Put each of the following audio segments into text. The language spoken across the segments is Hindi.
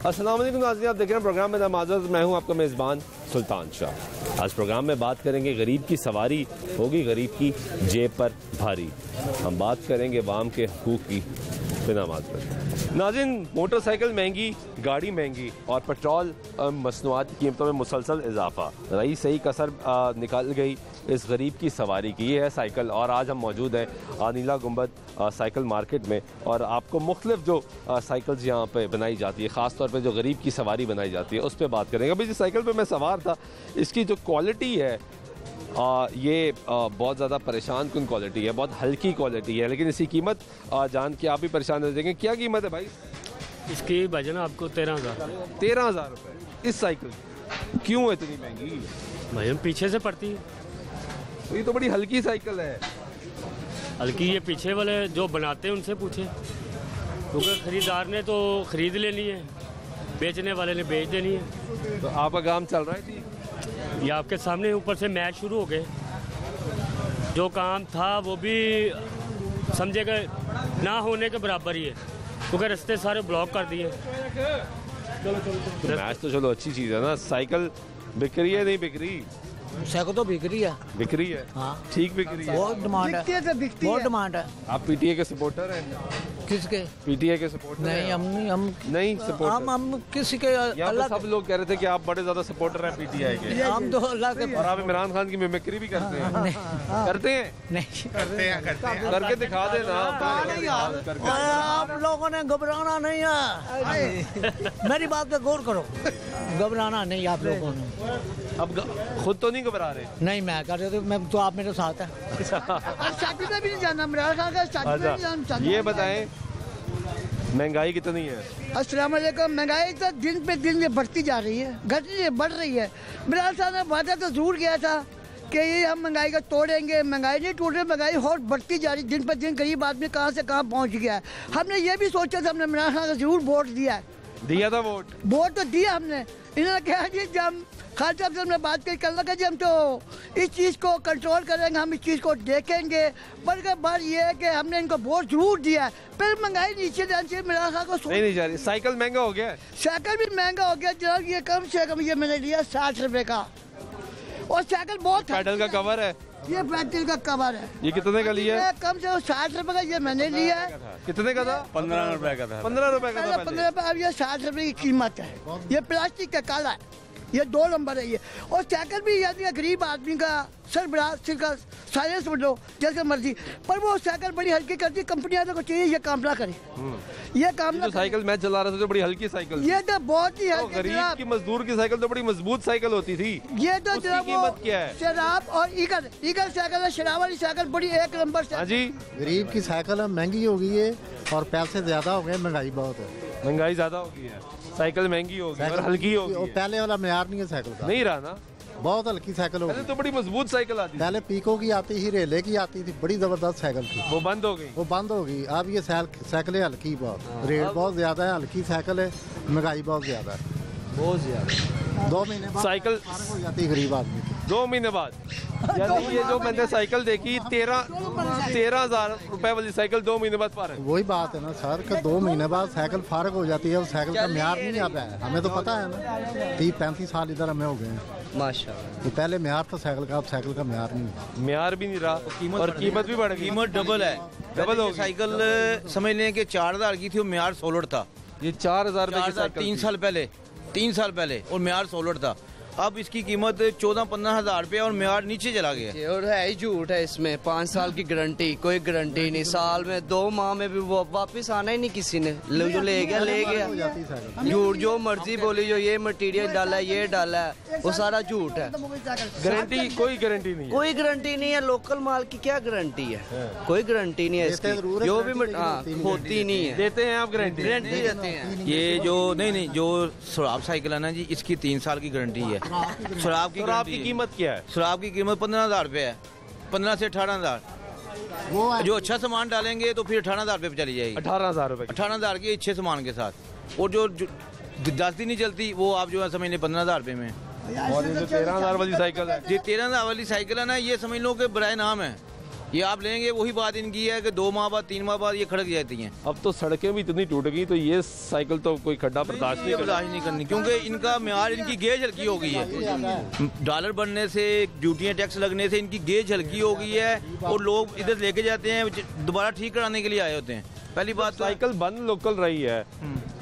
अस्सलाम वालेकुम नाज़रीन, आप देख रहे हैं प्रोग्राम में नमाज़। मैं हूं आपका मेज़बान सुल्तान शाह। आज प्रोग्राम में बात करेंगे गरीब की सवारी होगी गरीब की जेब पर भारी। हम बात करेंगे वाम के हकूक़ की नमाज़ पर। नाज़रीन, मोटरसाइकिल महंगी, गाड़ी महंगी और पेट्रोल मसनूआत की कीमतों में मुसलसल इजाफा। रही सही कसर निकल गई इस गरीब की सवारी की। ये है साइकिल और आज हम मौजूद हैं नीला गुंबद साइकिल मार्केट में और आपको मुख्तलिफ जो साइकिल्स यहाँ पे बनाई जाती है, ख़ास तौर पे जो गरीब की सवारी बनाई जाती है उस पर बात करेंगे। अभी जिस साइकिल पे मैं सवार था इसकी जो क्वालिटी है ये बहुत ज़्यादा परेशान कुन क्वालिटी है, बहुत हल्की क्वालिटी है, लेकिन इसकी कीमत जान के आप भी परेशान हो जाएंगे। क्या कीमत है भाई इसकी? भजन आपको 13,000। 13,000 रुपये इस साइकिल की? क्यों है इतनी महंगी? भजन पीछे से पड़ती है। तो ये तो बड़ी हल्की साइकिल है। हल्की ये पीछे वाले जो बनाते हैं उनसे पूछे, क्योंकि खरीदार ने तो खरीद लेनी है, बेचने वाले ने बेच देनी है। तो आपका काम चल रहा है जी? ये आपके सामने ऊपर से मैच शुरू हो गए। जो काम था वो भी समझेगा ना होने के बराबर ही है, क्योंकि रास्ते सारे ब्लॉक कर दिए। मैच तो चलो अच्छी चीज़ है ना। साइकिल बिक रही है नहीं बिक रही? साइकिल तो बिक रही है। बिक रही है? हाँ ठीक बिक रही है। बहुत डिमांड है, बहुत डिमांड है। आप पीटीए के सपोर्टर हैं? किसके? पीटीए के सपोर्टर नहीं, हम नहीं सपोर्टर। हम किसी के यहाँ सब लोग कह रहे थे कि आप बड़े ज्यादा सपोर्टर हैं पीटीआई के। हम तो अल्लाह के। और आप इमरान खान की मिमिक्री भी करते हैं? करते हैं? नहीं करके दिखा देना। आप लोगों ने घबराना नहीं है, मेरी बात पे गौर करो। घबराना नहीं आप लोगों ने। अब खुद तो नहीं घबरा रहे? नहीं, मैं कर रहे मैं तो आप मेरे साथ है। शादी में भी नहीं जाना, इमरान खान का शादी में नहीं जाना। ये बताएं महंगाई कितनी है? अस्सलाम वालेकुम। महंगाई तो दिन पे दिन ये बढ़ती जा रही है, घट रही है, बढ़ रही है। इमरान खान ने वादा तो जरूर किया था कि ये हम महंगाई को तोड़ेंगे, महंगाई नहीं टूट रही, महंगाई और बढ़ती जा रही। दिन पर दिन गरीब आदमी कहाँ से कहाँ पहुँच गया है। हमने ये भी सोचा था, हमने इमरान खान को जरूर वोट दिया था। वोट तो दिया हमने। इन्होंने कहा जी जब खान साहब से हमने बात करी, कल लगा जी हम तो इस चीज़ को कंट्रोल करेंगे, हम इस चीज़ को देखेंगे। बल्कि बात ये है कि हमने इनको वोट जरूर दिया, फिर महंगाई नीचे जानी चाहिए। इमरान खान को नहीं जा रही। साइकिल महंगा हो गया? साइकिल भी महंगा हो गया जनाब। ये कम से कम ये मैंने लिया 60 रुपए का, और साइकिल बहुत पैडल का कवर है। ये पैडल का कवर है। ये कितने का लिया? कम से कम 60 रुपए का ये मैंने लिया है। कितने का था? 15 रुपए का था। 15 रुपए का था। 15 रुपए। अब ये 60 रुपए की कीमत है। ये प्लास्टिक का काला है, ये 2 नंबर है ये। और साइकिल भी यदि गरीब आदमी का सरबराह सिर का साइलेंस समझ लो जैसे मर्जी, पर वो साइकिल बड़ी हल्की करती। कंपनियां तो चाहिए ये काम ना करे, ये काम ना। साइकिल मैं चला रहा था तो बड़ी हल्की साइकिल, ये तो बहुत ही हल्की। गरीब की मजदूर की साइकिल तो बड़ी मजबूत साइकिल होती थी। ये तो कीमत क्या है? शराब और ईगल साइकिल है, शराब वाली साइकिल बड़ी एक नंबर से। हाँ जी, गरीब की साइकिल महंगी हो गई है और पैसे ज्यादा हो गए, महंगाई बहुत है। महंगाई ज्यादा हो गई है, साइकिल महंगी हो गई और हल्की हो गई। पहले वाला मेयार नहीं है साइकिल का, नहीं रहा ना। बहुत हल्की साइकिल हो गई। पहले तो बड़ी मजबूत साइकिल आती थी। पहले पीको की आती थी, रेले की आती थी, बड़ी जबरदस्त साइकिल थी। वो बंद हो गई। वो बंद हो गई। अब ये साइकिलें हल्की बहुत, रेट बहुत ज्यादा है, हल्की साइकिल है, महंगाई बहुत ज्यादा है, बहुत ज्यादा। 2 महीने बाद साइकिल हो जाती है गरीब आदमी की। 2 महीने बाद यानी ये जो मैंने साइकिल देखी 13,000 रुपए वाली साइकिल 2 महीने बाद फारग। वही बात है ना सर, कि 2 महीने बाद साइकिल फारग हो जाती है। और साइकिल का म्यार नहीं आता है, हमें तो पता है ना। 30-35 साल इधर हमें हो गए हैं माशाल्लाह। तो पहले म्यार था साइकिल का, अब साइकिल का म्यार नहीं, म्यार भी नहीं रहा और कीमत भी बढ़ गई। कीमत डबल है, डबल हो। साइकिल समझ लें कि 4,000 की थी, वो म्यार 16 था। ये 4,000 रुपए की साइकिल 3 साल पहले और म्यार 16 था। अब इसकी कीमत 14-15 हजार रुपये और म्यार नीचे चला गया। और है ही झूठ है इसमें। 5 साल की गारंटी, कोई गारंटी नहीं। साल में 2 माह में भी वो वापस आना ही नहीं किसी ने। जो ले गया झूठ। जो मर्जी बोली, जो ये मटेरियल डाला है, ये डाला है, वो सारा झूठ है। गारंटी कोई गारंटी नहीं है। कोई गारंटी नहीं है। लोकल माल की क्या गारंटी है? कोई गारंटी नहीं है इसकी। जो भी होती नहीं है। देते हैं आप गारंटी? गारंटी देते हैं। ये जो नहीं जो शराब साइकिल है ना जी, इसकी 3 साल की गारंटी है। शराब की कीमत क्या है? शराब की कीमत 15,000 रुपये है, 15 से 18,000। जो अच्छा सामान डालेंगे तो फिर 18,000 रुपये पे चली जाएगी। 18,000 रुपये? 18,000 की अच्छे सामान के साथ। और जो 10 दिन नहीं चलती वो आप जो है समझ लें 15,000 रुपये में। और ये जो 13,000 वाली साइकिल है, ये 13,000 वाली साइकिल है ना, ये समझ लो कि बराए नाम है। ये आप लेंगे वही बात इनकी है कि 2 माह बाद 3 माह बाद ये खड़क जाती हैं। अब तो सड़कें भी इतनी टूट गई तो ये साइकिल तो कोई खड्डा बर्दाश्त नहीं करनी, क्योंकि इनका म्यार, इनकी गेज हल्की हो गई है। डॉलर बनने से, ड्यूटियाँ टैक्स लगने से इनकी गेज हल्की हो गई है और लोग इधर लेके जाते हैं, दोबारा ठीक कराने के लिए आए होते हैं। पहली बात तो साइकिल बंद लोकल रही है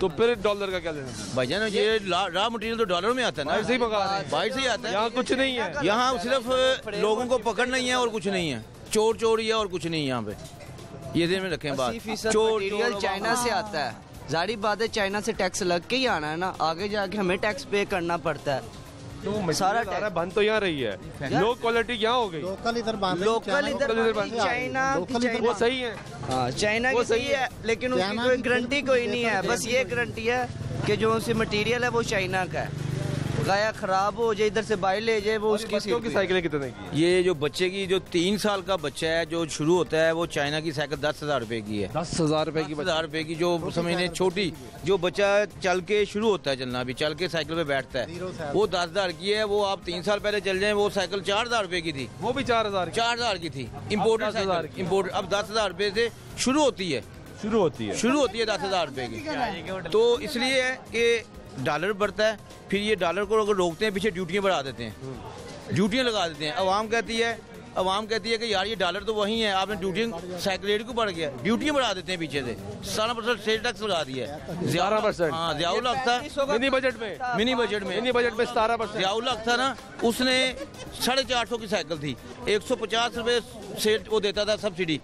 तो फिर डॉलर का क्या लेना? भाईजान ये रॉ मटेरियल तो डॉलर में आता है ना, ऐसे ही मंगा रहे हैं। बाहर से ही आता है। यहाँ कुछ नहीं है, यहाँ सिर्फ लोगों को पकड़ नहीं है और कुछ नहीं है, चोर चोरी है और कुछ नहीं है यहाँ पे। ये ध्यान में रखें बात, 80% मटेरियल चाइना से आता है। जारी बात है, चाइना से टैक्स लग के ही आना है ना, आगे जाके हमें टैक्स पे करना पड़ता है। तो सारा बंद तो यहाँ रही है, लो क्वालिटी यहाँ हो गई। लोकल इधर बंद, लोकल इधर चाइना, वो सही है। हाँ चाइना की सही है, लेकिन उसकी कोई गारंटी कोई नहीं है। बस ये गारंटी है कि जो उनसे मटेरियल है वो चाइना का है, गाया खराब हो जाए इधर से बाहर ले जाए वो उसकी। बच्चों की साइकिलें कितने की? ये जो बच्चे की, जो 3 साल का बच्चा है जो शुरू होता है, वो चाइना की साइकिल 10,000 रुपए की है। 10,000 रुपए की? 10,000 रुपए की, जो समझने छोटी, जो बच्चा चल के शुरू होता है चलना, भी चल के साइकिल पे बैठता है, वो 10,000 की है। वो आप 3 साल पहले चल जाए, वो साइकिल 4,000 रुपए की थी। वो भी 4,000 की थी, इम्पोर्टेड साइकिल, इम्पोर्ट। अब 10,000 रुपए से शुरू होती है 10,000 रुपए की। तो इसलिए है कि डॉलर बढ़ता है, फिर ये डॉलर को अगर रोकते हैं, पीछे ड्यूटियाँ बढ़ा देते हैं, ड्यूटियाँ लगा देते हैं। आवाम कहती है कि यार ये डॉलर तो वही है, आपने ड्यूटियाँ साइकिल रेट को बढ़ गया, ड्यूटियाँ बढ़ा देते हैं पीछे से। 17% सेल टैक्स लगा दिया है। 11%? हाँ, जियाउल हक था मिनी बजट में 17%। जियाउल हक था ना, उसने 450 की साइकिल थी, 150 रुपए से वो देता था सब्सिडी,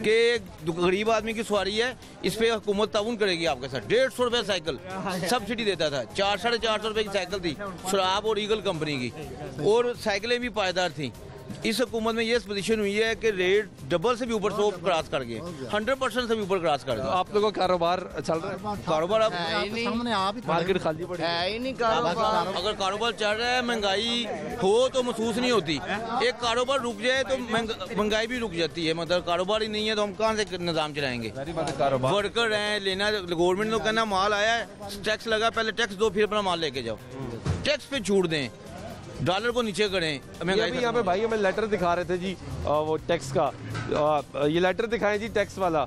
कि गरीब आदमी की सवारी है, इस पे हुकूमत ताउन करेगी आपके साथ। 150 रुपए साइकिल सब्सिडी देता था। 400-450 रुपए की साइकिल थी, शराब और ईगल कंपनी की, और साइकिलें भी पायदार थी। इस हुकूमत में ये पोजीशन हुई है कि रेट डबल से भी ऊपर क्रॉस कर गए, 100% से भी ऊपर क्रॉस कर गए। आप लोगों का कारोबार चल रहा है? कारोबार अब सामने आप ही मार्केट खाली पड़ी है ही नहीं कारोबार। अगर कारोबार चल रहा है, महंगाई हो तो महसूस नहीं होती। एक कारोबार रुक जाए तो महंगाई भी रुक जाती है। मतलब कारोबार ही नहीं है तो हम कहाँ से निजाम चलाएंगे? वर्कर हैं, लेना, गवर्नमेंट को कहना माल आया है, टैक्स लगा, पहले टैक्स दो, फिर अपना माल लेके जाओ। टैक्स पे छूट दें, डॉलर को नीचे करें। यहाँ पे भाई हमें लेटर दिखा रहे थे जी, वो टैक्स का, ये लेटर दिखाएं जी टैक्स वाला।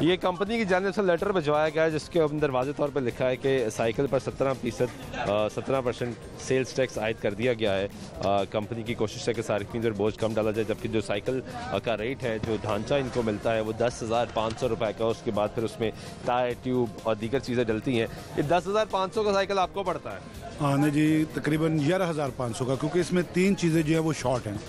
ये कंपनी की जानिब से लेटर भिजवाया गया है जिसके अंदर वाज़ेह तौर पर लिखा है कि साइकिल पर 17% सेल्स टैक्स आयद कर दिया गया है। कंपनी की कोशिश है कि सार्फिन पर बोझ कम डाला जाए, जबकि जो साइकिल का रेट है, जो ढांचा इनको मिलता है, वो 10,500 रुपये का। उसके बाद फिर उसमें टायर, ट्यूब और दीगर चीज़ें डलती हैं। ये 10,500 का साइकिल आपको पड़ता है? हाँ जी, तकरीबन 11,500 का, क्योंकि इसमें 3 चीज़ें जो है वो शॉर्ट हैं।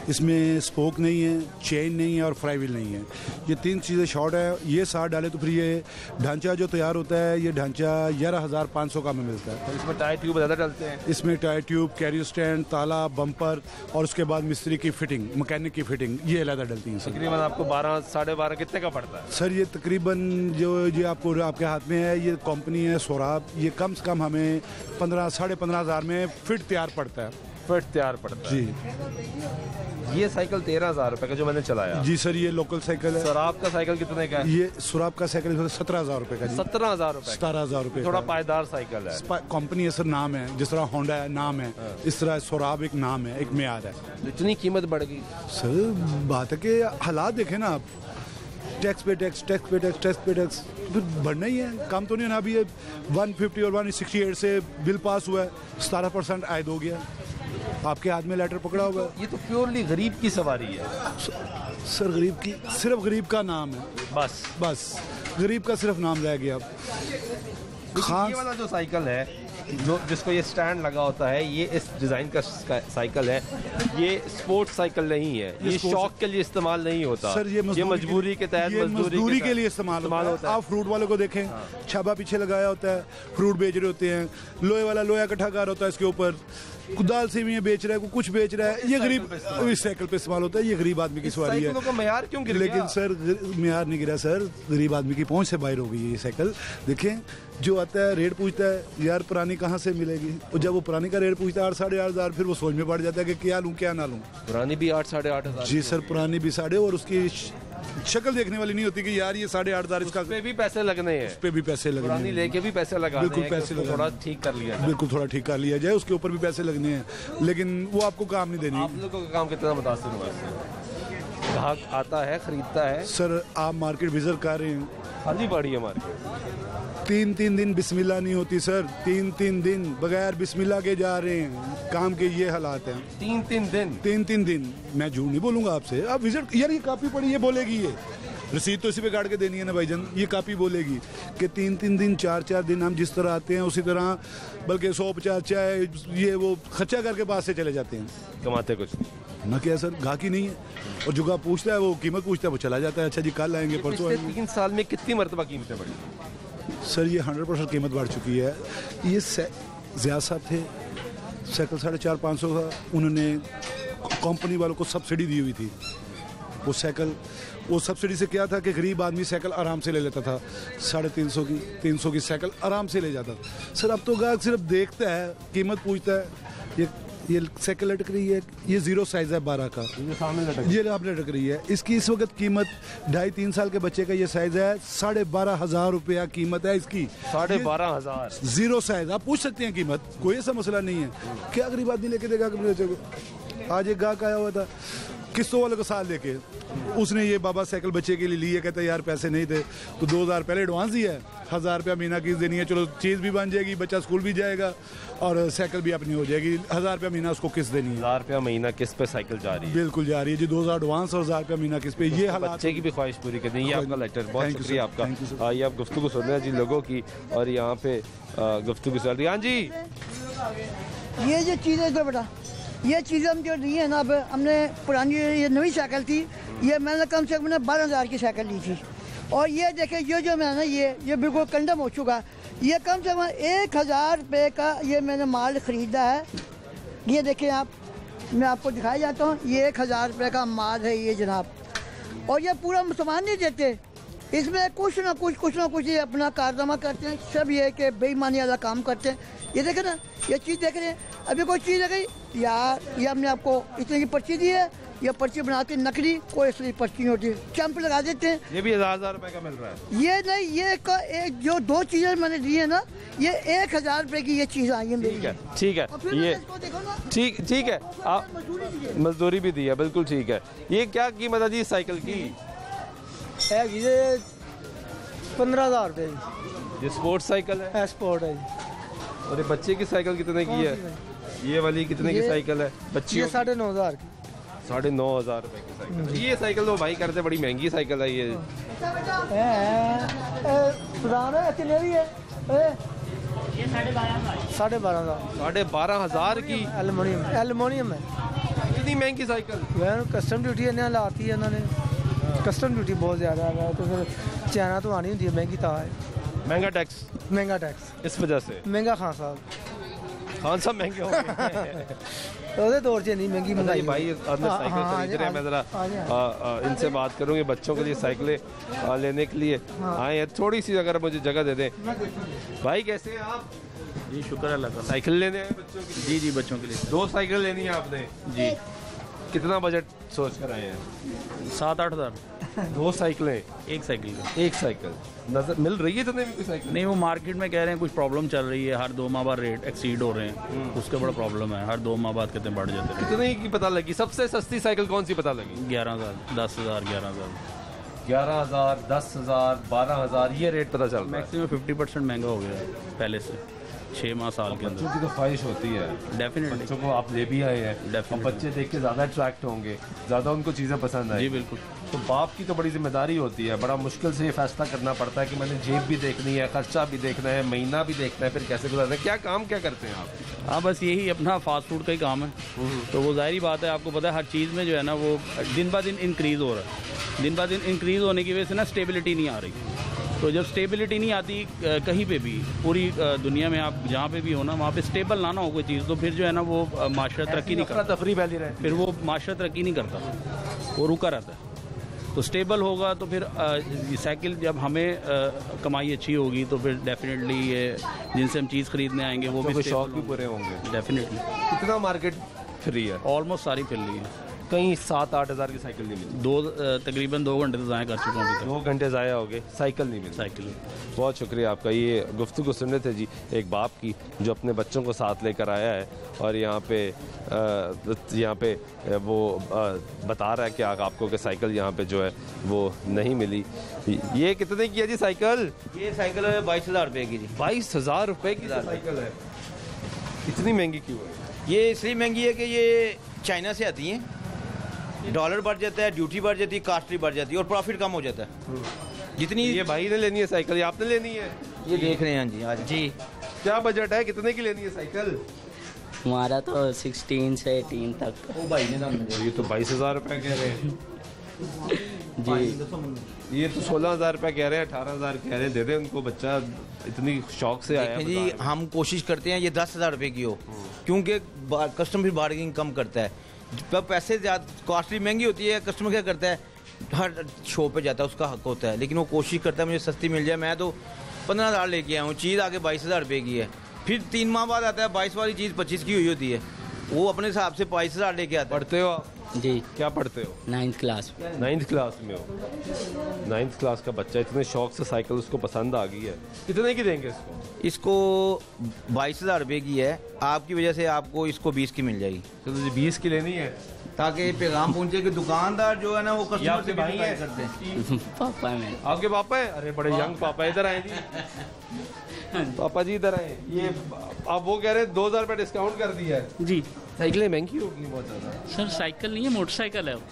इसमें स्पोक नहीं है, चेन नहीं है और फ्राई व्हील नहीं है। ये 3 चीज़ें शॉर्ट है। ये साथ डाले तो फिर ये ढांचा जो तैयार होता है, ये ढांचा 11,500 का में मिलता है। तो इसमें टायर ट्यूब ज़्यादा डलते हैं? इसमें टायर ट्यूब, कैरियर स्टैंड, ताला, बम्पर और उसके बाद मिस्त्री की फिटिंग, मैकेनिक की फिटिंग, ये अलग डलती है। तकरीबन आपको 12, 12.5 कितने का पड़ता है? सर ये तकरीबन जो ये आपको आपके हाथ में है, ये कंपनी है सोराब, ये कम से कम हमें 15, 15,500 में फिट तैयार पड़ता है। फिट तैयार पड़ता है जी। ये साइकिल 13,000 रुपए का जो मैंने चलाया। जी सर, ये लोकल साइकिल है। शराब का साइकिल कितने का है? ये शराब का साइकिल 17,000 रुपए का। 17,000 रुपए? 17,000 रुपए। थोड़ा पायदार साइकिल है। कंपनी है सर, नाम है, जिस तरह होंडा है नाम है, इस तरह शराब एक नाम है, एक म्यार है। इतनी कीमत बढ़ गई सर? बात है कि हालात देखें ना आप, टैक्स पे टैक्स, टैक्स पे टैक्स, टैक्स पे टैक्स, फिर बढ़ना ही है, काम तो नहीं है ना। अभी 150 और 168 से बिल पास हुआ है, 17% आयद हो गया। आपके हाथ में लेटर पकड़ा हुआ है। ये तो प्योरली गरीब की सवारी है सर। गरीब की, सिर्फ गरीब का नाम है, बस गरीब का सिर्फ नाम रह गया। ये वाला जो साइकिल है, जो जिसको ये स्टैंड लगा होता है, ये इस डिज़ाइन का साइकिल है। ये स्पोर्ट्स साइकिल नहीं है, ये शौक के लिए इस्तेमाल नहीं होता सर। ये मजबूरी के तहत, मजदूरी के लिए इस्तेमाल होता है। आप फ्रूट वालों को देखें, छाबा पीछे लगाया होता है, फ्रूट बेच रहे होते हैं, लोहे वाला लोहा इकट्ठा कर होता है इसके ऊपर, दाल सेवियां बेच रहा है, कुछ बेच रहा है। ये गरीब इस साइकिल पे इस्तेमाल होता है, ये गरीब आदमी की सवारी है। का म्यार क्यों गिर गया? लेकिन सर म्यार नहीं गिरा सर, गरीब आदमी की पहुंच से बाहर हो गई है ये साइकिल। देखें, जो आता है रेट पूछता है, यार पुरानी कहाँ से मिलेगी, और जब वो पुरानी का रेट पूछता है 8-8,500, फिर वो सोच में पड़ जाता है कि क्या लूँ क्या ना लूँ। पुरानी भी 8-8,500? जी सर, पुरानी भी 8,500, और उसकी शक्ल देखने वाली नहीं होती कि यार ये 8,500 इसका। पे भी पैसे लगने हैं, उस पे भी पैसे लगने हैं, पुरानी लेके भी पैसे लगा, बिल्कुल पैसे लगा, थोड़ा ठीक कर लिया, बिल्कुल थोड़ा ठीक कर लिया जाए, उसके ऊपर भी पैसे लगने हैं, लेकिन वो आपको काम नहीं देनी। आप लोगों का काम कितना मुतासिर हुआ इससे? ग्राहक आता है, खरीदता है? सर आप मार्केट विजिट कर रहे हैं, खाली पड़ी है मार्केट। 3-3 दिन बिस्मिल्लाह नहीं होती सर, 3-3 दिन बगैर बिस्मिल्लाह के जा रहे हैं, काम के ये हालात हैं। 3-3 दिन मैं झूठ नहीं बोलूँगा आपसे। आप विजिट, यार ये कापी पड़ी, ये बोलेगी, ये रसीद तो इसी पे काट के देनी है ना भाईजान, ये कापी बोलेगी कि 3-3 दिन 4-4 दिन हम जिस तरह आते हैं उसी तरह, बल्कि 150 चाय ये वो खर्चा करके पास से चले जाते हैं, कमाते कुछ नहीं। ना क्या सर, गाहकी नहीं है, और जो गा पूछता है वो कीमत पूछता है, वो चला जाता है, अच्छा जी कल आएंगे परसों आएंगे। 3 साल में कितनी मरतबा कीमतें बढ़ी? सर ये 100% कीमत बढ़ चुकी है। ये ज़िया साहब थे, साइकिल 450-500 का, उन्होंने कंपनी वालों को सब्सिडी दी हुई थी। वो साइकिल, वो सब्सिडी से क्या था कि गरीब आदमी साइकिल आराम से ले लेता था, 350 की 300 की साइकिल आराम से ले जाता था। सर अब तो गाहक सिर्फ देखता है, कीमत पूछता है। ये साइकिल लटक रही है, ये 0 साइज है 12 का, ये आप लटक रही है, इसकी इस वक्त कीमत 2.5-3 साल के बच्चे का ये साइज है, 12,500 रुपया कीमत है इसकी। 12,500 0 साइज, आप पूछ सकते हैं कीमत, कोई ऐसा मसला नहीं है। क्या गरीब आदमी लेके देगा अपने बच्चे को? आज एक गाहक आया हुआ था किस्तों वाले को साथ लेके, उसने ये बाबा साइकिल बच्चे के लिए ली है, कहता है यार पैसे नहीं थे, तो 2,000 पहले एडवांस दिया है, 1,000 रुपया महीना किस्त देनी है, चलो चीज़ भी बन जाएगी, बच्चा स्कूल भी जाएगा और साइकिल भी अपनी हो जाएगी। 1,000 रुपया महीना उसको किस्त देनी है। 1,000 रुपया महीना किस्त पे साइकिल जा रही है? बिल्कुल जा रही है जी, 2,000 एडवांस और 1,000 रुपया महीना किस्त पे। ये हालात, बच्चे की भी ख्वाहिश पूरी कर दी। ये आपका लेटर, बहुत शुक्रिया आपका। आइए आप गुफ्तगू सुन रहे हैं जी लोगों की, और यहाँ पे गुफ्तगू चल रही है। हाँ जी, ये जो चीज़ें जो बेटा, ये चीज़ें हम जो ली है ना, अब हमने पुरानी ये नई साइकिल थी, ये मैंने कम से कम 12,000 की साइकिल ली थी, और ये देखे ये जो मैंने ये बिल्कुल कंडम हो चुका है। ये कम से कम 1,000 रुपये का ये मैंने माल ख़रीदा है। ये देखें आप, मैं आपको दिखाया जाता हूँ, ये 1,000 रुपये का माल है ये जनाब, और ये पूरा सामान नहीं देते, इसमें कुछ ना कुछ ये अपना कारनामा करते हैं, सब ये कि बेईमानी वाला काम करते हैं। ये देखें ना, ये चीज़ देख रहे हैं, अभी कोई चीज़ है गई यार, ये हमने आपको इतने की पर्ची दी है, ये पर्ची बनाते नकली, कोई इसलिए पर्ची नहीं होती, चंप लगा देते हैं। ये भी 1,000 रुपए का मिल रहा है? ये नहीं, ये एक जो 2 चीज़ें मैंने ली है ना, ये 1,000 रुपये की ये चीज़ आई है मेरी। ठीक है, ये ठीक है, आप मजदूरी भी दी है, बिल्कुल ठीक है। ये क्या कीमत है जी इस साइकिल की? ये 15,000 रुपये। ये स्पोर्ट्स साइकिल है? स्पोर्ट है जी। और ये बच्चे की साइकिल कितने की है? ये वाली कितने की साइकिल है बच्ची? 9,500 की। 9,500 रुपए की साइकिल। ये साइकिल तो भाई करते बड़ी महंगी साइकिल है ये। ये 12,500 की एल्युमिनियम है। इतनी महंगी साइकिल? कस्टम ड्यूटी इन्हें लाती है इन्होंने, कस्टम ड्यूटी बहुत ज़्यादा है, तो फिर चाइना तो आनी होती है, महंगी था है। महंगा टैक्स? इस वजह से महंगा खान साहब महंगे हो गए। ਉਹਦੇ दौर से नहीं महंगी मंगाई भाई अंदर साइकिल खरीद रहे हैं, मैं जरा इनसे बात करूँगी बच्चों के लिए साइकिलें लेने के लिए आए हैं। थोड़ी सी अगर मुझे जगह दे दें। भाई कैसे हैं आप? जी शुक्र अल्लाह का। साइकिल लेने हैं बच्चों के लिए? जी बच्चों के लिए 2 साइकिल लेनी है आपने जी। कितना बजट सोच कर आए हैं? 7-8 हज़ार। 2 साइकिलें? एक साइकिल का। एक साइकिल नजर मिल रही है तो नहीं? कोई साइकिल नहीं, वो मार्केट में कह रहे हैं कुछ प्रॉब्लम चल रही है, हर 2 माह बाद रेट एक्सीड हो रहे हैं, उसका बड़ा प्रॉब्लम है, हर 2 माह बाद कितने बढ़ जाते हैं। कितने की पता लगी? सबसे सस्ती साइकिल कौन सी पता लगी? 11,000, 10,000, 11,000। 11,000, 10,000, 12,000 ये रेट पता चल रहा है। मैक्सिमम 50% महंगा हो गया है पहले से 6 माह साल के अंदर। बच्चों की तो ख्वाहिश होती है डेफिनेटली, बच्चों को आप ले भी आए हैं, बच्चे देख के ज़्यादा अट्रैक्ट होंगे, ज़्यादा उनको चीज़ें पसंद आए। जी बिल्कुल। तो बाप की तो बड़ी जिम्मेदारी होती है, बड़ा मुश्किल से ये फैसला करना पड़ता है कि मैंने जेब भी देखनी है, खर्चा भी देखना है, महीना भी देखना है, फिर कैसे गुजारना है। क्या काम क्या करते हैं आप? हाँ बस यही अपना फास्ट फूड का ही काम है। तो वो जाहिर बात है, आपको पता है हर चीज़ में जो है ना वो दिन ब दिन इंक्रीज़ हो रहा है। दिन ब दिन इंक्रीज़ होने की वजह से ना स्टेबिलिटी नहीं आ रही। तो जब स्टेबिलिटी नहीं आती कहीं पे भी, पूरी दुनिया में आप जहाँ पे भी हो ना, वहाँ पे स्टेबल ना हो कोई चीज़, तो फिर जो है ना वो माशरा तरक्की नहीं करता, तफरी फैली रहती है, फिर वो माशरा तरक्की नहीं करता, वो रुका रहता है। तो स्टेबल होगा तो फिर साइकिल जब हमें कमाई अच्छी होगी तो फिर डेफिनेटली ये जिनसे हम चीज़ खरीदने आएंगे वो भी शौक भी पूरे होंगे। डेफिनेटली। कितना मार्केट फ्री है? ऑलमोस्ट सारी फिर ली है। कहीं 7-8 हज़ार की साइकिल नहीं मिली। तकरीबन 2 घंटे तो ज़ाया कर चुका हूँ। 2 घंटे ज़ाया हो गए, साइकिल नहीं मिली। साइकिल बहुत शुक्रिया आपका। ये गुफ्तगू सुन रहे थे जी एक बाप की जो अपने बच्चों को साथ लेकर आया है और यहाँ पे वो बता रहा है कि आपको कि साइकिल यहाँ पे जो है वो नहीं मिली। ये कितने की है जी साइकिल? ये साइकिल है 22,000 रुपये की जी। 22,000 रुपये की साइकिल है? इतनी महंगी क्यों है? ये इसलिए महंगी है कि ये चाइना से आती हैं, डॉलर बढ़ जाता है, ड्यूटी बढ़ जाती है, कास्टली बढ़ जाती है और प्रॉफिट कम हो जाता है। जितनी ये भाई ने लेनी है साइकिल या आपने लेनी है? ये देख रहे हैं जी आज जी। क्या बजट है, कितने की लेनी है साइकिल? हमारा तो 16 से 18 तक। वो भाई ने ये तो 22,000 रुपये कह रहे हैं जी। ये तो 16,000 रुपये कह रहे हैं, 18,000 कह रहे हैं। दे दें उनको, बच्चा इतनी शौक से आया है। जी हम कोशिश करते हैं ये 10,000 रुपये की हो, क्योंकि कस्टमर भी बार्गेनिंग कम करता है। जब पैसे ज़्यादा कॉस्टली महंगी होती है, कस्टमर क्या करता है, हर शो पे जाता है, उसका हक होता है, लेकिन वो कोशिश करता है मुझे सस्ती मिल जाए। मैं तो 15,000 लेके आया हूँ, चीज़ आगे 22,000 रुपये की है। फिर 3 माह बाद आता है 22 वाली चीज़ 25 की हुई होती है, वो अपने हिसाब से 22,000 लेके आता है। पढ़ते हो आप? जी। क्या पढ़ते हो? 9th class. 9th क्लास में हो? 9th क्लास का बच्चा, इतने शौक से साइकिल उसको पसंद आ गई है। कितने की देंगे इसको? इसको 22,000 रुपये की है, आपकी वजह से आपको इसको 20 की मिल जाएगी। चलो जी 20 की लेनी है ताकि पैगाम पहुंचे कि दुकानदार जो है ना वो कस्टमर से भाई भाई करते हैं। पापा है। आपके पापा है? अरे बड़े यंग पापा, इधर आए जी। पापा जी इधर आए। ये आप वो कह रहे हैं 2,000 रुपये डिस्काउंट कर दिया है जी। साइकिलें महंगी होगी बहुत ज़्यादा। सर साइकिल नहीं है, मोटरसाइकिल है वो।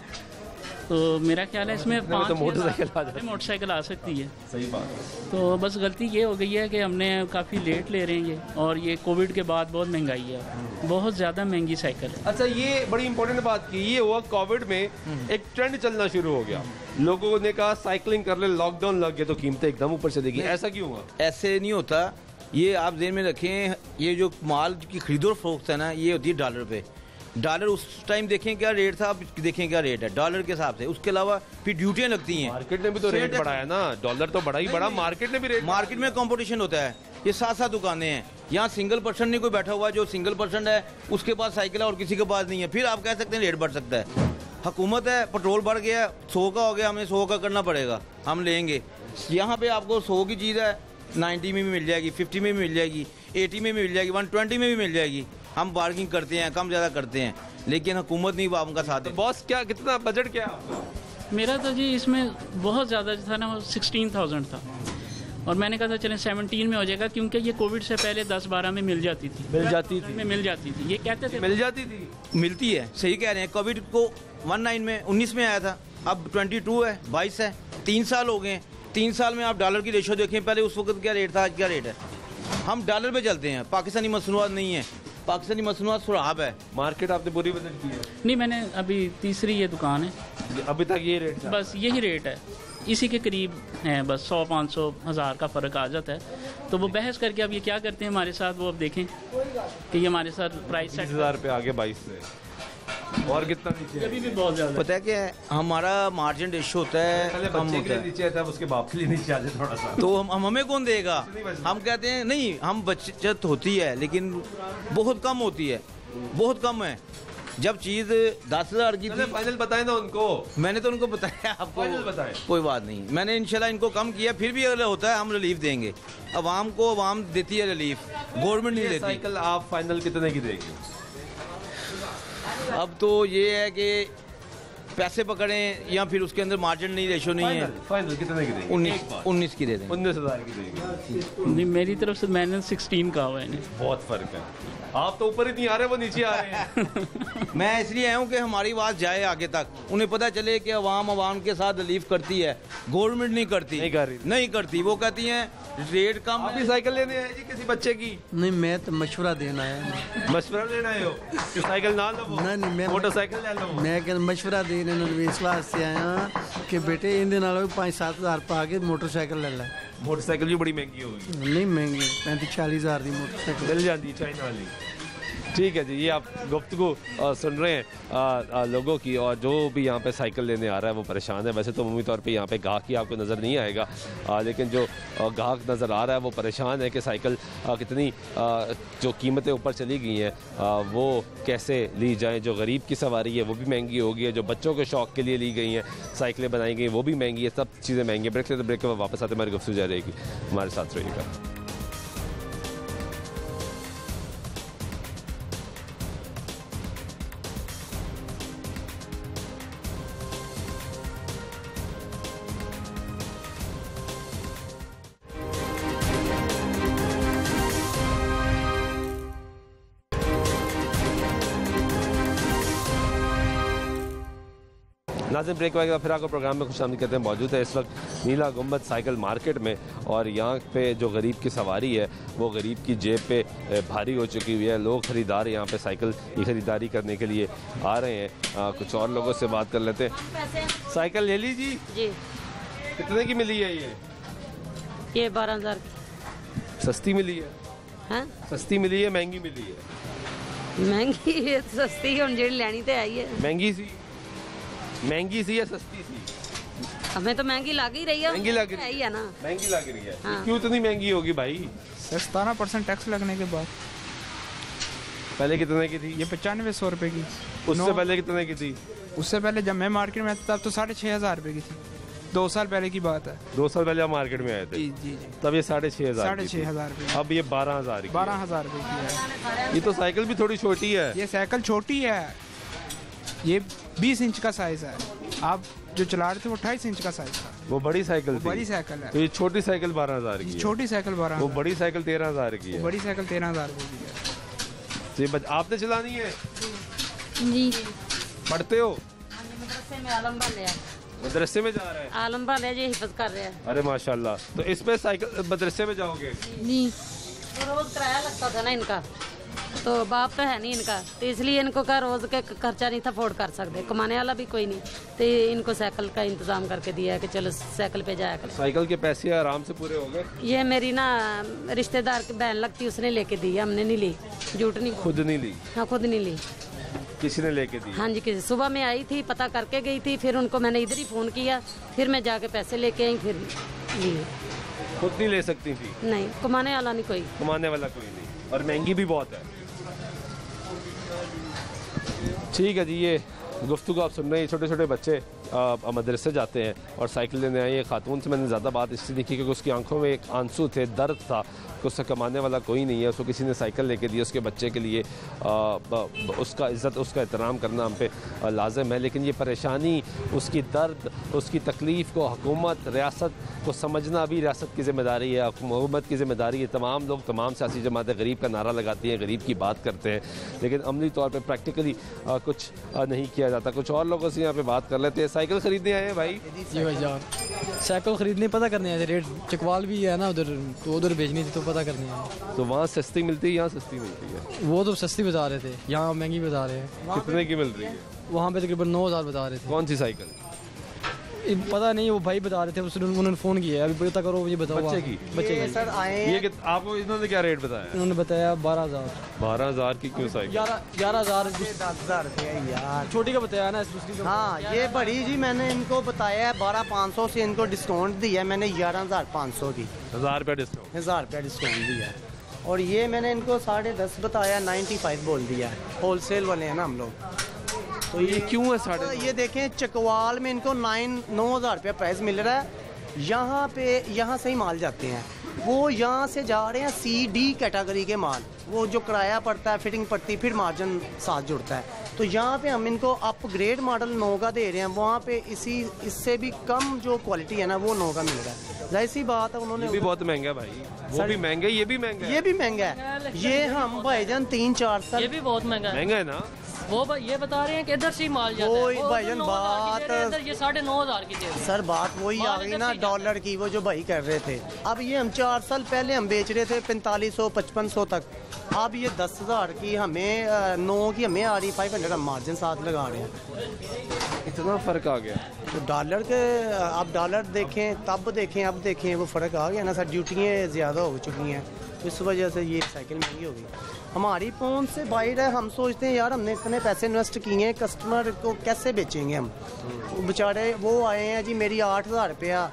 तो मेरा ख्याल है इसमें 5 तो मोटरसाइकिल आ सकती है। सही बात है। तो बस गलती ये हो गई है कि हमने काफ़ी लेट ले रहे हैं ये, और ये कोविड के बाद बहुत महंगाई है, बहुत ज़्यादा महंगी साइकिल है। अच्छा, ये बड़ी इंपॉर्टेंट बात की। ये हुआ कोविड में एक ट्रेंड चलना शुरू हो गया, लोगों ने कहा साइकिलिंग कर ले, लॉकडाउन लग गया तो कीमतें एकदम ऊपर चलेगी। ऐसा क्यों हुआ? ऐसे नहीं होता, ये आप ध्यान में रखें, ये जो माल की खरीदो और फरोख्त है ना, ये होती है डॉलर पे। डॉलर उस टाइम देखें क्या रेट था, अब देखें क्या रेट है डॉलर के हिसाब से। उसके अलावा फिर ड्यूटियाँ लगती हैं। मार्केट ने भी तो रेट बढ़ाया ना, डॉलर तो बढ़ा ही बढ़ा, मार्केट ने भी रेट। मार्केट में कंपटीशन होता है, ये 7 दुकानें हैं, यहाँ सिंगल पर्सन नहीं कोई बैठा हुआ, जो सिंगल पर्सन है उसके पास साइकिल है और किसी के पास नहीं है, फिर आप कह सकते हैं रेट बढ़ सकता है। हुकूमत है, पेट्रोल बढ़ गया, 100 का हो गया, हमें 100 का करना पड़ेगा, हम लेंगे। यहाँ पे आपको 100 की चीज़ है 90 में भी मिल जाएगी, 50 में भी मिल जाएगी, 80 में भी मिल जाएगी, 120 में भी मिल जाएगी। हम बार्गिंग करते हैं, कम ज़्यादा करते हैं, लेकिन हुकूमत नहीं बाप का साथ है। तो बॉस क्या, कितना बजट क्या है आपका? मेरा तो जी इसमें बहुत ज़्यादा था ना, 16,000 था, और मैंने कहा था चलें 17 में हो जाएगा, क्योंकि ये कोविड से पहले 10-12 में मिल जाती थी। मिल जाती थी, ये कहते थे मिल जाती थी। मिलती है, सही कह रहे हैं। कोविड को 19 में आया था, अब 22 है, 22 है, 3 साल हो गए। 3 साल में आप डॉलर की रेशो देखें, पहले उस वक्त क्या रेट था, आज क्या रेट है। हम डॉलर पे चलते हैं, पाकिस्तानी मसनूआत नहीं है, पाकिस्तानी मसनूआत सुराब है। मार्केट आपने पूरी बदल की है? नहीं, मैंने अभी तीसरी ये दुकान है, अभी तक ये रेट, बस यही रेट है, इसी के करीब है, बस 100, 500, 1000 का फ़र्क आ जाता है। तो वो बहस करके अब ये क्या करते हैं हमारे साथ, वो अब देखें कि ये हमारे साथ प्राइस 20,000 रुपये आगे 22 से, और कितना नीचे? अभी भी बहुत ज़्यादा। पता है क्या है, हमारा मार्जिन रेशो होता है कम होता है, नीचे आता है, उसके बाप के लिए नीचे आ जाए थोड़ा सा, तो हम हमें कौन देगा। हम कहते हैं नहीं, हम बचत होती है लेकिन बहुत कम होती है, बहुत कम है। जब चीज़ 10,000 की थी, फाइनल बताएं ना उनको। मैंने तो उनको बताया, आपको बताएं, कोई बात नहीं, मैंने इंशाल्लाह इनको कम किया, फिर भी अगर होता है हम रिलीफ देंगे। अवाम को अवाम देती है रिलीफ, गवर्नमेंट नहीं देती। साइकिल आप फाइनल कितने की देंगे? अब तो ये है कि पैसे पकड़ें या फिर उसके अंदर मार्जिन नहीं, रेशो नहीं है। फाइनल कितने की देंगे? 19 की दे देंगे। 19,000 की देंगे। नहीं, मेरी तरफ से मैंने 16 कहा हुआ है। बहुत फर्क है, आप तो ऊपर ही नहीं आ रहे, वो नीचे आ रहे हैं। मैं इसलिए आया हूँ कि हमारी बात जाए आगे तक, उन्हें पता चले कि अवाम के साथ रिलीफ करती है, गवर्नमेंट नहीं करती, नहीं करती। वो कहती हैं रेट कम। अभी साइकिल लेने आए जी किसी बच्चे की? नहीं, मैं तो मशवरा देना है। मशवरा लेना आए हो कि साइकिल ना लो? नहीं, मैं मोटरसाइकिल ले लो। मैं क्या मशवरा देने इस वास्ते आया कि बेटे इन दिन 5-7 हज़ार पा के मोटरसाइकिल ले ला। मोटरसाइकिल भी बड़ी महंगी होगी। नहीं महंगी, 35-40 हज़ार की मोटरसाइकिल मिल जाती है चाइना वाली। ठीक है जी, ये आप गुफ्तगू सुन रहे हैं लोगों की, और जो भी यहाँ पे साइकिल लेने आ रहा है वो परेशान है। वैसे तो अमूमी तौर पे यहाँ पे गाहक ही आपको नज़र नहीं आएगा, लेकिन जो गाहक नज़र आ रहा है वो परेशान है कि साइकिल कितनी जो कीमतें ऊपर चली गई हैं वो कैसे ली जाएँ। जो गरीब की सवारी है वो भी महंगी हो गई है, जो बच्चों के शौक़ के लिए ली गई हैं साइकिलें बनाई गई वो भी महंगी है, सब चीज़ें महंगी है। ब्रेक से तो ब्रेक के बाद वापस आते हमारी गुफ्तगू जारी रहेगी, हमारे साथ रहिएगा। नाज़रीन, ब्रेक के बाद फिर आपको प्रोग्राम में खुशामदीद कहते हैं। मौजूद है इस वक्त नीला गुंबद साइकिल मार्केट में, और यहाँ पे जो गरीब की सवारी है वो गरीब की जेब पे भारी हो चुकी हुई है। लोग ख़रीदार यहाँ पे साइकिल की ख़रीदारी करने के लिए आ रहे हैं। कुछ और लोगों से बात कर लेते हैं। साइकिल ले लीजिए जी, कितने की मिली है ये 12,000 की। सस्ती मिली है? हाँ, सस्ती मिली है महंगी मिली है? महंगी है, सस्ती हम जेड़ी लेनी तो आई है। महंगी सी या सस्ती सी? हमें तो महंगी लग ही रही है। महंगी लग रही है ना? महंगी लग रही है। हाँ। क्यों इतनी महंगी होगी भाई? 17% टैक्स लगने के बाद। पहले कितने की थी? ये 9500 रुपए की। उससे पहले कितने की थी? उससे पहले जब मैं मार्केट में था तब तो 6,500 रुपए की थी। 2 साल पहले की बात है। 2 साल पहले आप मार्केट में आए थे? जी जी जी। तब ये 6,500 रुपए। अब ये 12,000 की। 12,000 रुपए की है। ये तो साइकिल भी थोड़ी छोटी है। ये साइकिल छोटी है, ये 20 इंच का साइज है। आप जो चला रहे थे वो 28 इंच का साइज था। वो बड़ी साइकिल थी? बड़ी साइकिल है। तो ये छोटी साइकिल 12,000 की है? छोटी साइकिल 12,000। वो बड़ी साइकिल 13,000 की है? बड़ी साइकिल 13,000 रुपए की है। आपने चलानी है जी? पढ़ते हो? मदरसे में आलमबाग है। मदरसे में जा रहे हैं? आलमबाग है जी, हिफाजत कर रहे हैं। अरे माशाल्लाह। तो इस पे साइकिल मदरसे में जाओगे? जी, तो रोज किराया लगता था ना इनका, तो बाप तो है नहीं इनका, तो इसलिए इनको का रोज के खर्चा नहीं था अफोर्ड कर सकते, कमाने वाला भी कोई नहीं, तो इनको साइकिल का इंतजाम करके दिया है कि चलो साइकिल पे जाया करें। साइकिल के पैसे आराम से पूरे हो गए? ये मेरी ना रिश्तेदार की बहन लगती, उसने लेके दी, हमने नहीं ली, झूठ नहीं। खुद नहीं ली? हाँ, खुद नहीं ली। किसी ने लेके दी? हाँ जी, किसी। सुबह में आई थी, पता करके गई थी, फिर उनको मैंने इधर ही फोन किया, फिर मैं जाके पैसे लेके आई, फिर ली। खुद नहीं ले सकती थी? नहीं, कमाने वाला नहीं कोई। कमाने वाला कोई नहीं, और महंगी भी बहुत है। ठीक है जी, ये गुफ्तगू आप सुन रहे हैं। छोटे छोटे बच्चे मदरसे जाते हैं और साइकिल लेने आए। ये खातून से मैंने ज़्यादा बात इसलिए नहीं की क्योंकि उसकी आंखों में एक आंसू थे, दर्द था कि उससे कमाने वाला कोई नहीं है। उसको किसी ने साइकिल लेके दी उसके बच्चे के लिए। उसका इज़्ज़त, उसका एहतराम करना हम पे लाजिम है, लेकिन ये परेशानी, उसकी दर्द, उसकी तकलीफ़ को हुकूमत, रियासत को समझना भी रियासत की ज़िम्मेदारी है, हुकूमत की ज़िम्मेदारी है। तमाम लोग, तमाम सियासी जमातें गरीब का नारा लगाती हैं, गरीब की बात करते हैं, लेकिन अमली तौर पर प्रैक्टिकली कुछ नहीं किया जाता। कुछ और लोगों से यहाँ पे बात कर लेते हैं। साइकिल खरीदने आए हैं भाई? जी भाई जान, साइकिल खरीदने पता करने आए थे। रेट चकवाल भी है ना उधर, तो उधर बेचनी थी तो पता करने आए। तो वहाँ सस्ती मिलती है, यहाँ सस्ती मिलती है? वो तो सस्ती बता रहे थे, यहाँ महंगी बता रहे हैं। कितने की मिल रही है? वहाँ पे तकरीबन 9,000 बता रहे थे। कौन सी साइकिल? पता नहीं, वो भाई बता रहे थे, उन्होंने फ़ोन किया, अभी पता करो मुझे बताओ। बच्चे की? बच्चे की सर आए ये आपको इन्होंने क्या रेट बताया? इन्होंने बताया 12,000। 12,000 की क्यों साइकिल? 11,000 10,000 रुपये यार। छोटी का बताया ना, दूसरी का। हाँ, ये बड़ी जी मैंने इनको बताया है 12,500 से इनको डिस्काउंट दिया है मैंने 11,500 की। 1,000 रुपया डिस्काउंट? 1,000 रुपया डिस्काउंट दिया है। और ये मैंने इनको 10.5 बताया, 95 बोल दिया है। होलसेल वाले हैं ना हम लोग। तो ये क्यों है 9.5? ये देखें, चकवाल में इनको 9,000 रुपया प्राइस मिल रहा है। यहाँ पे, यहाँ से ही माल जाते हैं, वो यहाँ से जा रहे हैं CD कैटेगरी के माल, वो जो किराया पड़ता है, फिटिंग पड़ती, फिर मार्जिन साथ जुड़ता है। तो यहाँ पे हम इनको अपग्रेड मॉडल 9 का दे रहे हैं, वहाँ पे इससे भी कम जो क्वालिटी है ना वो 9 का मिल रहा है। जाहिर सी बात है, उन्होंने ये भी बहुत महंगा है भाई, वो भी महंगा है, ये भी महंगा है। ये भी महंगा है। ये हम भाईजान 3-4 साल, ये भी बहुत महंगा है। महंगा है ना? वो ये बता रहे हैं कि इधर से माल जाता है। भाईजान बात, ये 9,500 की दे। सर बात वही आ गई ना डॉलर की, वो जो भाई कर रहे थे। अब ये हम 4 साल पहले हम बेच रहे थे 4500-5500 तक, अब ये 10,000 की हमें 9 की हमें आ रही, 500 हम मार्जिन साथ लगा रहे हैं। इतना फर्क आ गया तो डॉलर के, आप डॉलर देखें तब देखें अब देखें, वो फ़र्क आ गया ना सर। ड्यूटियाँ ज़्यादा हो चुकी हैं, इस वजह से ये साइकिल महंगी हो गई। हमारी पहुंच से बाहर है, हम सोचते हैं यार हमने इतने पैसे इन्वेस्ट किए हैं, कस्टमर को कैसे बेचेंगे हम। बेचारे वो आए हैं जी मेरी 8,000 रुपया,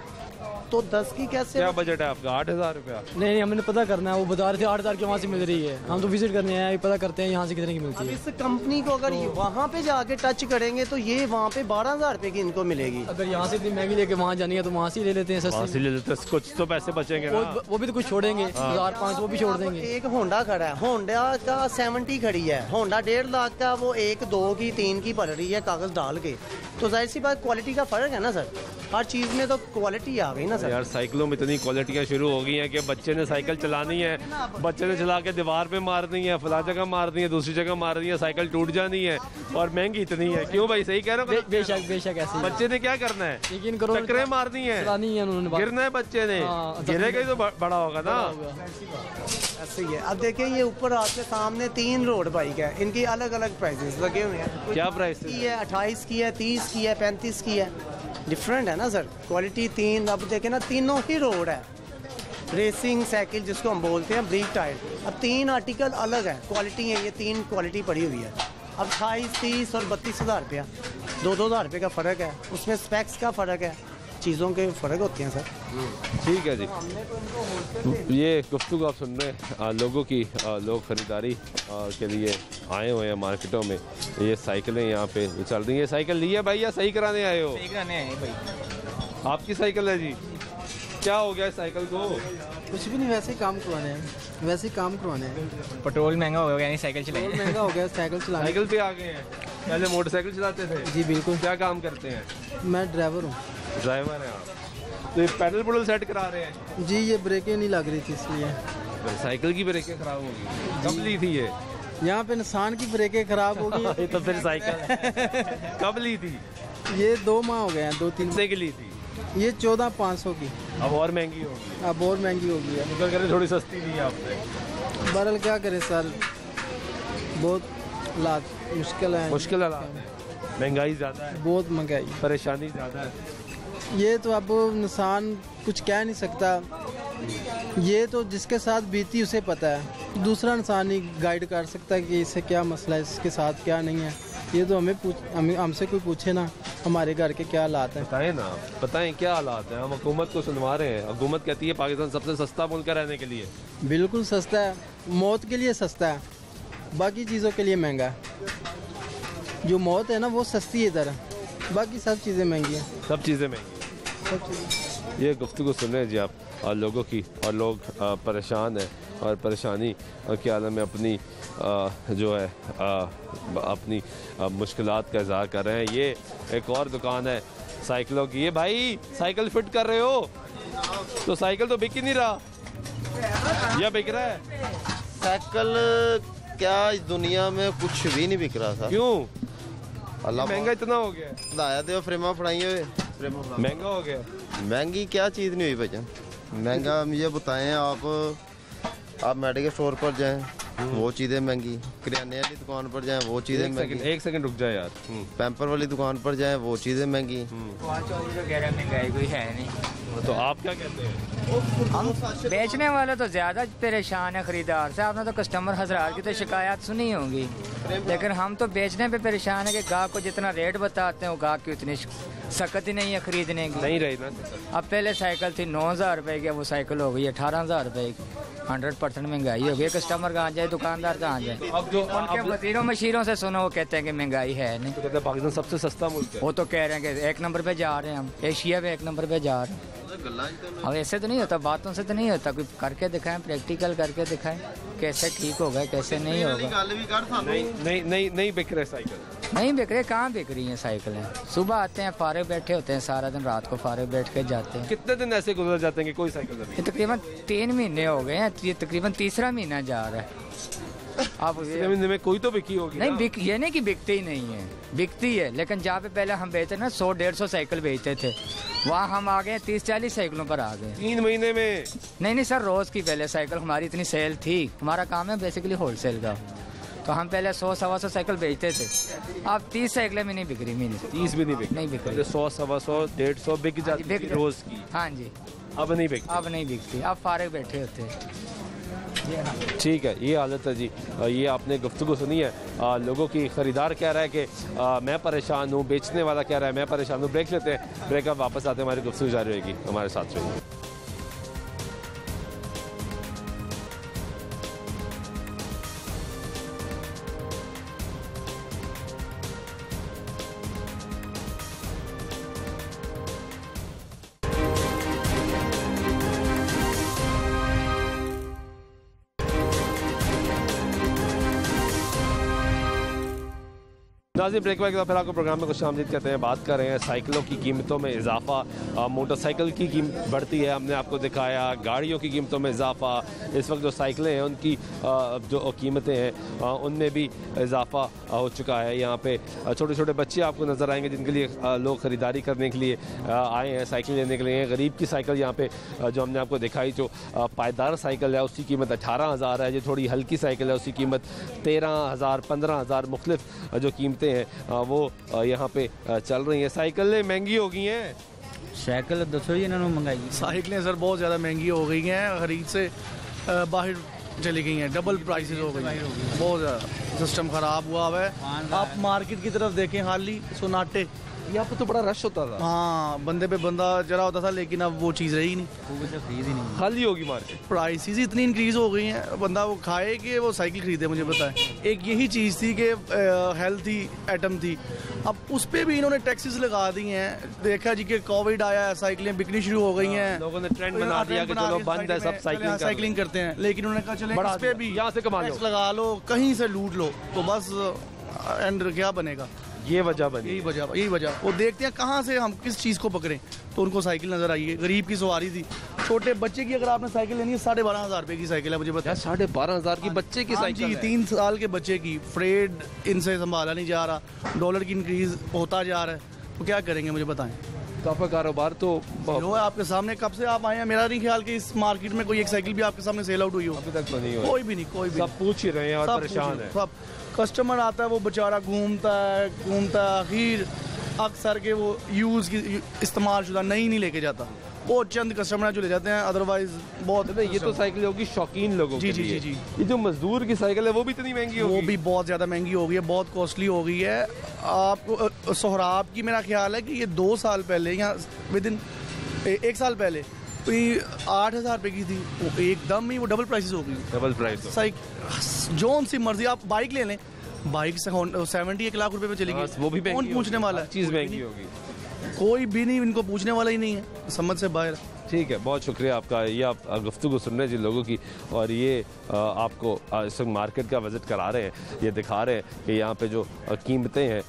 तो 10 की कैसे। क्या बजट है आपका? 8,000 रुपया? नहीं, हमने पता करना है, वो बता रहे थे 8,000 की वहाँ से मिल रही है। हम तो विजिट करने आए, पता करते हैं यहाँ से कितने की मिलती है। इस कंपनी को अगर वहाँ पे जाके टच करेंगे तो ये वहाँ पे 12,000 रुपए की इनको मिलेगी। अगर यहाँ से इतनी महंगी लेके वहाँ जानी है तो वहाँ से ले लेते हैं, सस्ती ले लेते हैं, कुछ तो पैसे बचेंगे ना। वो भी तो कुछ छोड़ेंगे, 1,500 वो भी छोड़ देंगे। एक होंडा खड़ा है, होंडा का 70 खड़ी है, होंडा 1.5 लाख का, वो 1, 2 की 3 की पड़ रही है कागज डाल के। तो जाहिर सी बात क्वालिटी का फर्क है ना सर, हर चीज में तो क्वालिटी आ गई ना सर। यार साइकिलों में इतनी क्वालिटियाँ शुरू हो गई हैं कि बच्चे ने साइकिल चलानी है, बच्चे ने चला के दीवार पे मारनी है, फला जगह मारनी है, दूसरी जगह मारनी है, साइकिल टूट जानी है, और महंगी इतनी है। क्यों भाई, सही कह रहे हो? बेशक ऐसे बच्चे ने क्या करना है? यकीन करो, चक्करें मारनी है, गिरना है बच्चे ने, गिरेगा ही तो बड़ा होगा ना। ऐसे ही है। अब देखिए ये ऊपर आपके सामने 3 रोड बाइक है, इनकी अलग अलग प्राइसेस लगे हुए हैं। क्या प्राइस की है? 28 की है, 30 की है, 35 की है, डिफरेंट है ना सर क्वालिटी। 3 अब देखे ना, तीनों ही रोड है, रेसिंग साइकिल जिसको हम बोलते हैं, ब्रेक टायर। अब 3 आर्टिकल अलग है, क्वालिटी है, ये 3 क्वालिटी पड़ी हुई है। अब 28, 30 और 32,000 रुपया, 2,000 रुपये का फ़र्क है, उसमें स्पेक्स का फ़र्क है, चीज़ों के फ़र्क होते हैं सर। ठीक है जी, ये गुफ्तगू आप सुन रहे हैं लोगों की। लोग ख़रीदारी के लिए आए हुए हैं मार्केटों में। ये साइकिलें यहाँ पे चल रही हैं। साइकिल ली है भाई या सही कराने आए हो? सही कराने आए भाई। आपकी साइकिल है जी? क्या हो गया साइकिल को? कुछ भी नहीं, वैसे ही काम करवाने हैं, वैसे ही काम करवाने हैं। पेट्रोल महंगा हो गया, यानी साइकिल चलाएंगे। महंगा हो गया, साइकिल चलाने। साइकिल पे आ गए हैं, पहले मोटरसाइकिल चलाते थे? जी बिल्कुल। क्या काम करते हैं? मैं ड्राइवर हूँ। ड्राइवर है आप? तो ये पैडल पुडल सेट करा रहे हैं? जी, ये ब्रेकें नहीं लग रही थी इसलिए। साइकिल की ब्रेकें खराब हो गई? कब ली थी ये? यहाँ पे इंसान की ब्रेकें खराब हो गई। तो फिर साइकिल कब ली थी? ये 2 माह हो गए हैं, 2-3 से की ली थी। ये 14,500 की। अब और महंगी होगी? अब और महंगी हो गई है। निकल कर थोड़ी सस्ती दी आपने। बहरहाल क्या करें सर, बहुत हालात मुश्किल है। मुश्किल हालात, महंगाई ज़्यादा है, बहुत महंगाई, परेशानी ज़्यादा है। ये तो अब इंसान कुछ कह नहीं सकता, ये तो जिसके साथ बीती उसे पता है। दूसरा इंसान ही गाइड कर सकता है कि इससे क्या मसला है, इसके साथ क्या नहीं है। ये तो हमसे कोई पूछे ना हमारे घर के क्या हालात हैं। बताएं ना, बताएं क्या हालात हैं। हम हुकूमत को सुनवा रहे हैं, हुकूमत कहती है पाकिस्तान सबसे सस्ता मुल्क है रहने के लिए। बिल्कुल सस्ता है, मौत के लिए सस्ता है, बाकी चीज़ों के लिए महंगा है। जो मौत है ना वो सस्ती है इधर, बाकी सब चीज़ें महंगी हैं। सब चीज़ें महंगी। ये गुफ्तगू सुन रहे हैं जी आप और लोगों की, और लोग परेशान हैं और परेशानी के आलम में अपनी जो है अपनी मुश्किलात का इज़हार कर रहे हैं। ये एक और दुकान है साइकिलों की। ये भाई साइकिल फिट कर रहे हो तो साइकिल तो बिक ही नहीं रहा, या बिक रहा है? साइकिल क्या इस दुनिया में कुछ भी नहीं बिक रहा था। क्यों? अल्लाह महंगा इतना हो गया। लाया दे फ्रेमा फड़ाई हुए, महंगा हो गया। महंगी क्या चीज़ नहीं हुई भैया, महंगा मुझे बताएं आप मेडिकल स्टोर पर जाएं वो चीज़ें महंगी, किराने वाली दुकान पर जाएं वो चीज़ें महंगी। एक सेकंड रुक जाए यार। पैम्पर वाली दुकान पर जाएं वो चीज़ें महंगी। महंगाई कोई है नहीं। तो आप क्या कहते हैं? हम बेचने वाले तो ज़्यादा परेशान है खरीदार से। आपने तो कस्टमर हज़रात की तो शिकायत सुनी होंगी, लेकिन हम तो बेचने पे परेशान है कि गाहक को जितना रेट बताते हैं वो गाहक की उतनी सकत ही नहीं है खरीदने की। नहीं रही ना। अब पहले साइकिल थी 9,000 रुपये की, वो साइकिल हो गई 18,000 रुपये की। 100% महंगाई हो गई। कस्टमर कहाँ जाए, दुकानदार कहाँ जाए? अब जो उनके वजीरों मशीरों से सुनो वो कहते हैं कि महंगाई है नहीं। तो कहते हैं पाकिस्तान सबसे सस्ता मुल्क है। वो तो कह रहे हैं कि 1 नंबर पे जा रहे हैं, हम एशिया में 1 नंबर पे जा रहे हैं। अब ऐसे तो नहीं होता, बातों से तो नहीं होता, कोई करके दिखाएं, प्रैक्टिकल करके दिखाएं कैसे ठीक होगा कैसे नहीं होगा। नहीं बिक रहे साइकिल, नहीं बिक रहे। कहाँ बिक रही हैं साइकिलें? सुबह आते हैं फारिग बैठे होते हैं सारा दिन, रात को फारिग बैठ के जाते हैं। कितने दिन ऐसे गुजर जाते हैं कि कोई साइकिल नहीं? ये तकरीबन 3 महीने हो गए हैं, ये तकरीबन 3रा महीना जा रहा है। अब महीने में कोई तो बिकी होगी। नहीं ये नहीं कि बिकती ही नहीं है, बिकती है, लेकिन जहाँ पे पहले हम बेचते ना 100-150 साइकिल बेचते थे, वहाँ हम आ गए 30-40 साइकिलों पर आ गए 3 महीने में। नहीं सर, रोज़ की पहले साइकिल हमारी इतनी सेल थी। हमारा काम है बेसिकली होलसेल का, तो हम पहले 100-125 साइकिल बेचते थे। अब 30 साइकिलें भी नहीं बिक रही महीने। 30 भी नहीं बिक रही। 100-125-150 बिक जाती रोज की। हाँ जी, अब नहीं बिकती। अब नहीं बिकती, अब फारिग बैठे होते हैं। ठीक है, ये हालत है जी। ये आपने गुफ्तगू सुनी है, लोगों की। ख़रीदार कह रहा है कि मैं परेशान हूँ, बेचने वाला कह रहा है मैं परेशान हूँ। ब्रेक लेते हैं, ब्रेक अब वापस आते हैं, हमारी गुफ्तगू जारी रहेगी, हमारे साथ रहिए। नाज़रीन, ब्रेक के बाद फिर आपको प्रोग्राम में कुछ आमदीद कहते हैं। बात कर रहे हैं साइकिलों की कीमतों में इजाफा, मोटरसाइकिल की कीमत बढ़ती है, हमने आपको दिखाया। गाड़ियों की कीमतों में इजाफा, इस वक्त जो साइकिलें हैं उनकी जो कीमतें हैं उनमें भी इजाफा हो चुका है। यहाँ पे छोटे छोटे बच्चे आपको नज़र आएंगे जिनके लिए लोग ख़रीदारी करने के लिए आए हैं, साइकिल लेने के लिए। गरीब की साइकिल यहाँ पे जो हमने आपको दिखाई, जो पायदार साइकिल है उसकी कीमत 18,000 है। जो थोड़ी हल्की साइकिल है उसकी कीमत 13,000 15,000 मुख्तलिफ जो कीमतें हैं वो यहाँ पे चल रही हैं। साइकिलें महंगी हो गई हैं। साइकिल दसो जी इन्होंने मंगाई। साइकिलें सर बहुत ज़्यादा महंगी हो गई हैं, खरीद से बाहर चली गई हैं, डबल प्राइसेस हो गई, बहुत ज़्यादा सिस्टम ख़राब हुआ है। आप मार्केट की तरफ देखें, खाली सोनाटे, यहाँ पे तो बड़ा रश होता था। हाँ, बंदे पे बंदा जरा होता था, लेकिन अब वो चीज़ रही नहीं, खरीद ही नहीं, खाली होगी मार्केट। प्राइसेस ही इतनी इंक्रीज हो गई हैं, बंदा वो खाए कि वो साइकिल खरीदे। मुझे बताएं, एक यही चीज़ थी कि हेल्थ ही आइटम थी, अब उस पर भी इन्होंने टैक्सेस लगा दी हैं। देखा जी कि कोविड आया है, साइकिलें बिकनी शुरू हो गई हैं, लोगों ने ट्रेंड बना दिया कि चलो बंद है, सब साइकिलिंग करते हैं। लेकिन उन्होंने कहा चले इस पे भी यहाँ से कमा लो, लगा लो, कहीं से लूट लो, तो बस एंड क्या बनेगा। ये वजह बनी, यही वजह वो देखते हैं कहाँ से हम किस चीज़ को पकड़ें, तो उनको साइकिल नजर आई है। गरीब की सवारी थी, छोटे बच्चे की अगर आपने साइकिल लेनी है 12,500 रुपए की साइकिल है। मुझे बताया 12,500 की बच्चे की साइकिल, 3 साल के बच्चे की। फ्रेड इनसे संभाला नहीं जा रहा, डॉलर की इंक्रीज होता जा रहा है, तो क्या करेंगे मुझे बताएं। तो आपका कारोबार तो लो है आपके सामने, कब से आप आए हैं। मेरा नहीं ख्याल कि इस मार्केट में कोई एक साइकिल भी आपके सामने सेल आउट हुई हो अभी तक। नहीं हुआ, कोई भी नहीं, कोई भी सब पूछ ही रहे हैं और परेशान है सब। कस्टमर आता है, वो बेचारा घूमता है, आखिर अक्सर के वो यूज़ की इस्तेमाल शुदा नहीं लेके जाता। वो चंद कस्टमर जो ले जाते हैं, अदरवाइज बहुत। ये तो साइकिल होगी शौकीन लोगों के लिए। जी। ये जो मजदूर की साइकिल है वो भी इतनी महंगी होगी, वो भी बहुत ज़्यादा महंगी हो गई है, बहुत कॉस्टली हो गई है। आपको सोहराब की मेरा ख्याल है कि ये 2 साल पहले या विद इन 1 साल पहले 8,000 रुपए की थी, वो एकदम ही वो डबल प्राइसेस हो गई। डबल प्राइस साइकिल जोन सी मर्जी, आप बाइक ले लें, बाइक से 70 1 लाख रुपए पे चलेगी, वो भी कौन पूछने वाला है। चीज़ महंगी होगी, कोई भी नहीं, इनको पूछने वाला ही नहीं है, समझ से बाहर। ठीक है, बहुत शुक्रिया आपका। ये आप गुफ्तगू सुन रहे हैं जिन लोगों की, और ये आपको इस वक्त मार्केट का विज़िट करा रहे हैं, ये दिखा रहे हैं कि यहाँ पे जो कीमतें हैं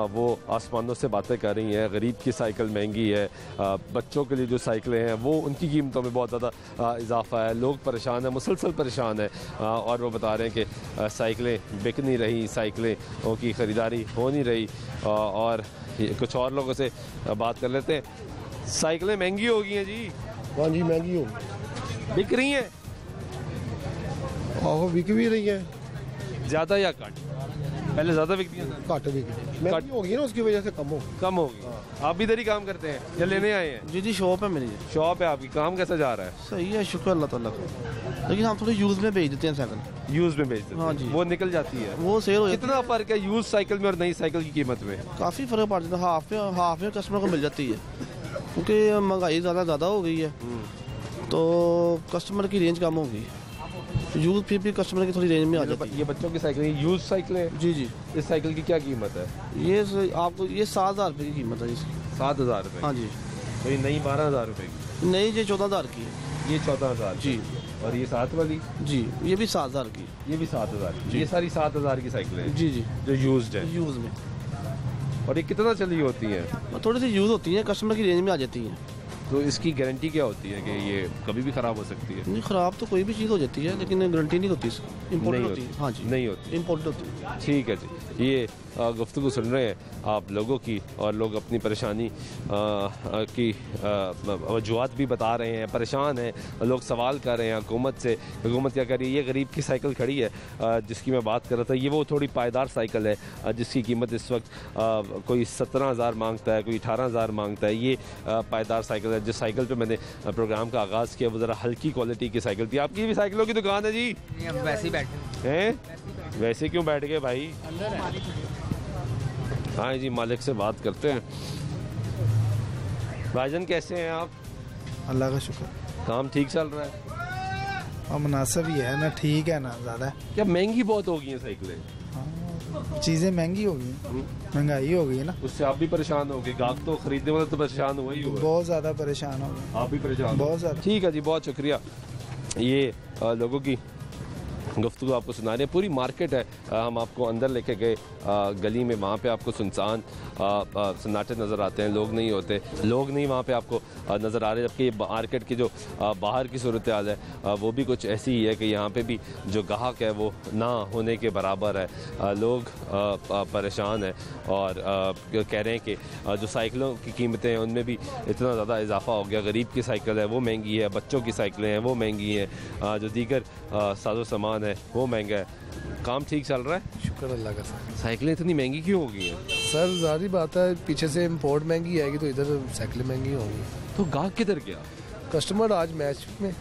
वो आसमानों से बातें कर रही हैं। गरीब की साइकिल महंगी है, बच्चों के लिए जो साइकिलें हैं वो उनकी कीमतों में बहुत ज़्यादा इजाफा है। लोग परेशान हैं, मुसलसल परेशान हैं, और वो बता रहे हैं कि साइकिलें बिक नहीं रही, साइकिलें की ख़रीदारी हो नहीं रही। और कुछ और लोगों से बात कर लेते हैं। साइकिलें महंगी हो गई हैं जी। हाँ जी, महंगी हो, बिक रही हैं? आहो, बिक भी रही है। ज़्यादा या कट? पहले ज़्यादा बिकती हैं, कट बिक महंगी हो गई ना, उसकी वजह से कम होगी। आप भी इधर ही काम करते हैं या लेने आए हैं? जी, शॉप है मेरी। शॉप है आपकी, काम कैसा जा रहा है? सही है, शुक्र अल्लाह ताला का। लेकिन हम थोड़ी यूज़ में भेज देते हैं साइकिल। यूज़ में भेज देते हैं? हाँ जी, वो निकल जाती है, वो सेल हो जाती है। कितना फ़र्क है यूज़ साइकिल में और नई साइकिल की कीमत में? काफ़ी फ़र्क पड़ जाता है, हाफ में कस्टमर को मिल जाती है, क्योंकि महंगाई ज़्यादा हो गई है, तो कस्टमर की रेंज कम हो गई है। यूज़ फिर भी कस्टमर की थोड़ी रेंज में आ जाती है। ये बच्चों की साइकिल यूज़ साइकिल है? जी। इस साइकिल की क्या कीमत है? ये आपको 7,000 रुपये की कीमत है इसकी। 7,000 रुपये? हाँ जी। तो ये नई 12,000 रुपये की? नहीं, ये 14,000 की है। ये 14,000? जी। और ये 7 वाली? जी, ये भी 7,000 की। ये भी 7,000? ये सारी 7,000 की साइकिल है? जी, जो यूज्ड है। यूज़ में। और ये कितना चली होती है? थोड़ी सी यूज़ होती है, कस्टमर की रेंज में आ जाती है। तो इसकी गारंटी क्या होती है कि ये कभी भी ख़राब हो सकती है? नहीं, ख़राब तो कोई भी चीज़ हो जाती है, लेकिन गारंटी नहीं होती इसकी। इम्पोर्टेड होती है। हाँ जी, नहीं होती, इम्पोर्टेड होती है। ठीक है जी। ये गुफ्तगू सुन रहे हैं आप लोगों की, और लोग अपनी परेशानी की वजूहत भी बता रहे हैं, परेशान हैं लोग, सवाल कर रहे हैं हुकूमत से। हुकूमत क्या कर रही है? ये गरीब की साइकिल खड़ी है जिसकी मैं बात कर रहा था, ये वो थोड़ी पायदार साइकिल है जिसकी कीमत इस वक्त कोई 17,000 मांगता है, कोई 18,000 मांगता है। ये पायदार साइकिल है, है। जिस साइकिल पे मैंने प्रोग्राम का आगाज़ किया वो ज़रा हल्की क्वालिटी की साइकिल थी। आपकी भी साइकिलों की दुकान है जी? हम वैसे ही बैठे हैं। वैसे क्यों बैठ गए भाई? हाँ जी, मालिक से बात करते हैं। भाईजान कैसे हैं आप? अल्लाह का शुक्र, काम ठीक चल रहा है और मुनासिब ही है ना, ठीक है ना ज़्यादा। क्या महंगी बहुत हो गई हैं साइकिलें? चीज़ें महंगी हो गई, महंगाई हो गई है ना, उससे आप भी परेशान हो गए। गाहक तो खरीदने वाला तो परेशान हुआ ही हुआ। बहुत ज़्यादा परेशान हो गए। आप भी परेशान? बहुत ज़्यादा। ठीक है जी, बहुत शुक्रिया। ये लोगों की गुफ्तगू आपको सुना रहे हैं। पूरी मार्केट है, हम आपको अंदर लेके गए गली में, वहाँ पे आपको सुनसान सन्नाटे नज़र आते हैं, लोग नहीं होते, लोग नहीं वहाँ पे आपको नज़र आ रहे। जबकि मार्केट की जो बाहर की सूरत हाल है वो भी कुछ ऐसी ही है कि यहाँ पे भी जो गाहक है वो ना होने के बराबर है। लोग परेशान हैं और कह रहे हैं कि जो साइकिलों की कीमतें हैं उनमें भी इतना ज़्यादा इजाफा हो गया। गरीब की साइकिल है वो महंगी है, बच्चों की साइकिलें हैं वो महंगी हैं, जो दीगर साजो सामान है वो महंगा है। काम ठीक चल रहा है? शुक्र अल्लाह का सर। साइकिलें इतनी महंगी क्यों हो गई हैं? सर जाहिर बात है, पीछे से इम्पोर्ट महंगी आएगी तो इधर साइकिलें महंगी होंगी। तो गाहक किधर गया? कस्टमर आज मैच में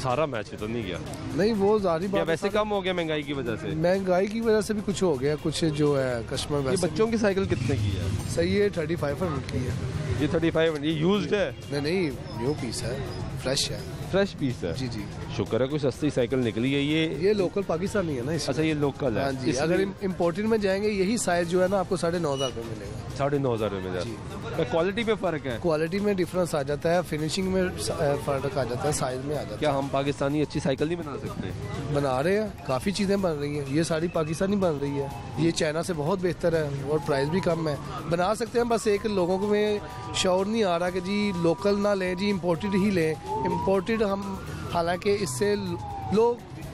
सारा मैच तो नहीं गया। नहीं, वो जाहिर बात वैसे कम हो गया महंगाई की वजह से? महंगाई की वजह से भी कुछ हो गया, कुछ जो है कस्टमर। ये बच्चों की साइकिल कितने की है? सही है, 3500 की है। ये 3500? ये यूज्ड है? नहीं, न्यू पीस है, फ्रेश है। फ्रेश पीस है? जी जी, शुक्र है कोई सस्ती साइकिल निकली है। ये लोकल पाकिस्तानी है ना। अच्छा, ये लोकल है। हाँ जी, अगर इम्पोर्टेड में जाएंगे यही साइज जो है ना आपको 9,500 रुपये मिलेगा। 9,500 रुपये में? क्वालिटी में फ़र्क है? क्वालिटी में डिफरेंस आ जाता है, फिनिशिंग में फ़र्क आ जाता है, साइज में आ जाता है। क्या हम पाकिस्तानी अच्छी साइकिल नहीं बना सकते? बना रहे हैं, काफ़ी चीज़ें बन रही हैं। ये सारी पाकिस्तानी बन रही है, ये चाइना से बहुत बेहतर है और प्राइस भी कम है। बना सकते हैं, बस एक लोगों को में शौर नहीं आ रहा कि जी लोकल ना लें जी, इम्पोर्टेड ही लें। इम्पोर्टेड हम हालांकि इससे लो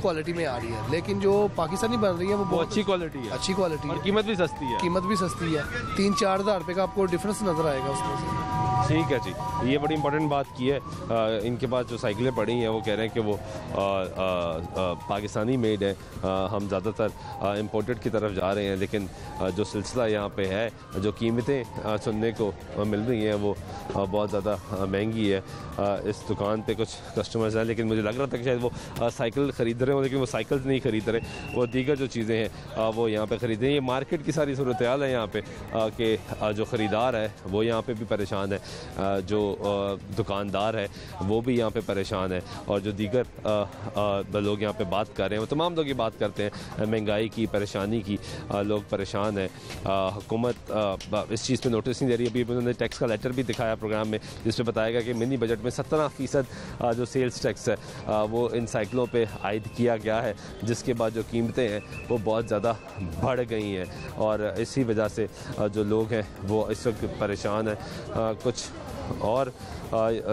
क्वालिटी में आ रही है, लेकिन जो पाकिस्तानी बन रही है वो बहुत अच्छी क्वालिटी है। अच्छी क्वालिटी और कीमत भी सस्ती है। कीमत भी सस्ती है, 3-4 हज़ार रुपये का आपको डिफरेंस नज़र आएगा उसमें से। ठीक है जी, ये बड़ी इंपॉर्टेंट बात की है। इनके पास जो साइकिलें पड़ी हैं वो कह रहे हैं कि वो पाकिस्तानी मेड है। हम ज़्यादातर इम्पोर्टेड की तरफ जा रहे हैं, लेकिन जो सिलसिला यहाँ पे है, जो कीमतें सुनने को मिल रही हैं वो बहुत ज़्यादा महंगी है। इस दुकान पे कुछ कस्टमर्स हैं, लेकिन मुझे लग रहा था कि शायद वो साइकिल ख़रीद रहे हो, लेकिन वो साइकिल नहीं ख़रीद रहे, वो दीगर जो चीज़ें हैं वो यहाँ पे ख़रीद रहे हैं। ये मार्केट की सारी सूरत हाल है यहाँ पे कि जो ख़रीदार है वो यहाँ पे भी परेशान है, जो दुकानदार है वो भी यहाँ पे परेशान है, और जो दीगर लोग यहाँ पे बात कर रहे हैं वो तमाम लोग ये बात करते हैं महंगाई की, परेशानी की। लोग परेशान हैं। हुकूमत इस चीज़ पे नोटिस नहीं दे रही। अभी उन्होंने टैक्स का लेटर भी दिखाया प्रोग्राम में, जिसमें बताया गया कि मिनी बजट में 17% जो सेल्स टैक्स है वो इन साइकिलों पे आयद किया गया है, जिसके बाद जो कीमतें हैं वो बहुत ज़्यादा बढ़ गई हैं, और इसी वजह से जो लोग हैं वो इस वक्त परेशान हैं। कुछ और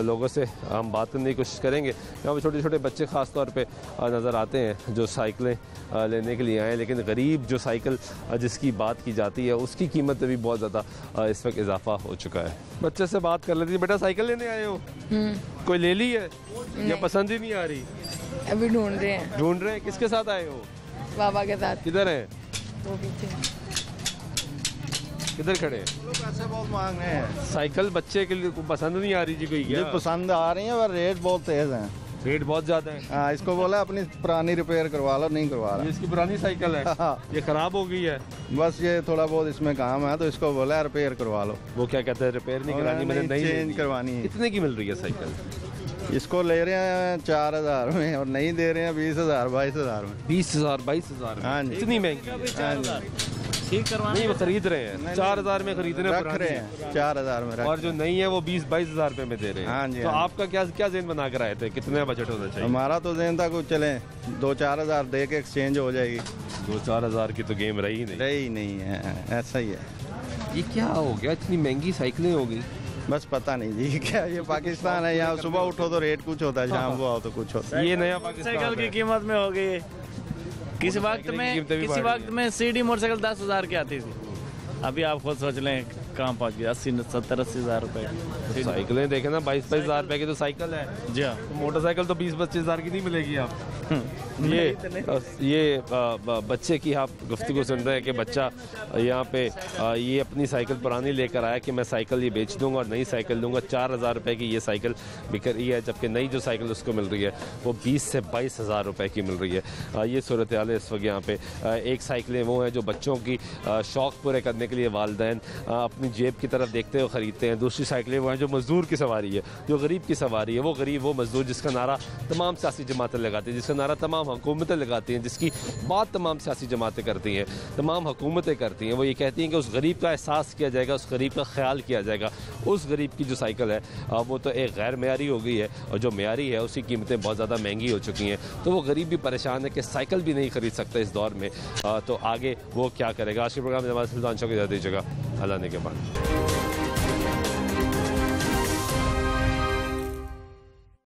लोगों से हम बात करने की कोशिश करेंगे। यहाँ पर छोटे छोटे बच्चे ख़ास तौर पे नज़र आते हैं जो साइकिलें लेने के लिए आए, लेकिन गरीब जो साइकिल जिसकी बात की जाती है उसकी कीमत में भी बहुत ज़्यादा इस वक्त इजाफा हो चुका है। बच्चे से बात कर लेती है। बेटा साइकिल लेने आए हो? कोई ले ली है या पसंद ही नहीं आ रही? अभी ढूंढ रहे हैं। ढूंढ रहे हैं? किसके साथ आए हो? बाबा के साथ। किधर है वो पीछे। किधर खड़े हैं? पैसे बहुत मांग रहे हैं। साइकिल बच्चे के लिए पसंद नहीं आ रही जी? कोई क्या पसंद आ रही है पर रेट बहुत तेज है। रेट बहुत ज़्यादा है? हाँ, इसको बोला अपनी पुरानी रिपेयर करवा लो, नहीं करवा रहा। इसकी पुरानी साइकिल है? ये ख़राब हो गई है, बस ये थोड़ा बहुत इसमें काम है तो इसको बोला रिपेयर करवा लो। वो क्या कहते हैं रिपेयर नहीं करानी, मैंने नहीं चेंज करवानी है। कितने की मिल रही है साइकिल? इसको ले रहे हैं 4,000 में और नहीं दे रहे हैं 20,000 22,000 में। 20,000 22,000? हाँ जी। इतनी महंगी? हाँ जी, ठीक करवाना नहीं, वो खरीद रहे हैं 4,000 में खरीदने रख रहे हैं 4,000 में, और जो नहीं है वो 20-22,000 रुपए में दे रहे हैं। हाँ जी। तो आपका क्या ज़हन बना कर आए थे, कितने बजट होना चाहिए? हमारा तो ज़हन था कुछ चले 2-4 दे के एक्सचेंज हो जाएगी। 2-4 की तो गेम रही नहीं है, ऐसा ही है। ये क्या हो गया, इतनी महंगी साइकिलें हो गई? बस पता नहीं जी, क्या ये पाकिस्तान है, यहाँ सुबह उठो तो रेट कुछ होता है, शाम को आओ तो कुछ होता है। ये नया पाकिस्तान साइकिल की कीमत में हो गई। किसी वक्त में सीडी मोटरसाइकिल 10,000 की आती थी, अभी आप खुद सोच लें कहाँ पहुँच गया 70-80 हज़ार रुपये। साइकिलें देखें ना 22-22 हज़ार रुपये की तो साइकिल है जी हाँ। तो मोटरसाइकिल तो 20-25 हज़ार की नहीं मिलेगी आप। ये बच्चे की आप गुफ्तगू सुन रहे हैं कि बच्चा यहाँ पे ये अपनी साइकिल पुरानी लेकर आया कि मैं साइकिल ये बेच दूंगा और नई साइकिल दूंगा। 4,000 रुपये की ये साइकिल बिक रही है, जबकि नई जो साइकिल उसको मिल रही है वो 20 से 22 हज़ार रुपये की मिल रही है। ये सूरत हाल है इस वक्त यहाँ पे। एक साइकिलें वो हैं जो बच्चों की शौक़ पूरे करने के लिए वालिदैन अपनी जेब की तरफ देखते हुए ख़रीदते हैं। दूसरी साइकिलें वो हैं जो मज़दूर की सवारी है, जो गरीब की सवारी है। वो गरीब, वो मज़दूर जिसका नारा तमाम सियासी जमातें लगाती हैं, जिसका नारा तमाम हुकूमतें लगाती हैं, जिसकी बात तमाम सियासी जमातें करती हैं, तमाम हुकूमतें करती हैं। वो ये कहती हैं कि उस गरीब का एहसास किया जाएगा, उस गरीब का ख्याल किया जाएगा। उस गरीब की जो साइकिल है वो तो एक गैर मेयारी हो गई है, और जो मेयारी है उसकी कीमतें बहुत ज़्यादा महंगी हो चुकी हैं। तो वो गरीब भी परेशान है कि साइकिल भी नहीं खरीद सकता इस दौर में। तो आगे वो क्या करेगा। आज के प्रोग्राम में हमारे सुल्तान शो की ज़्यादा जगह अल्लाह ने के बाद।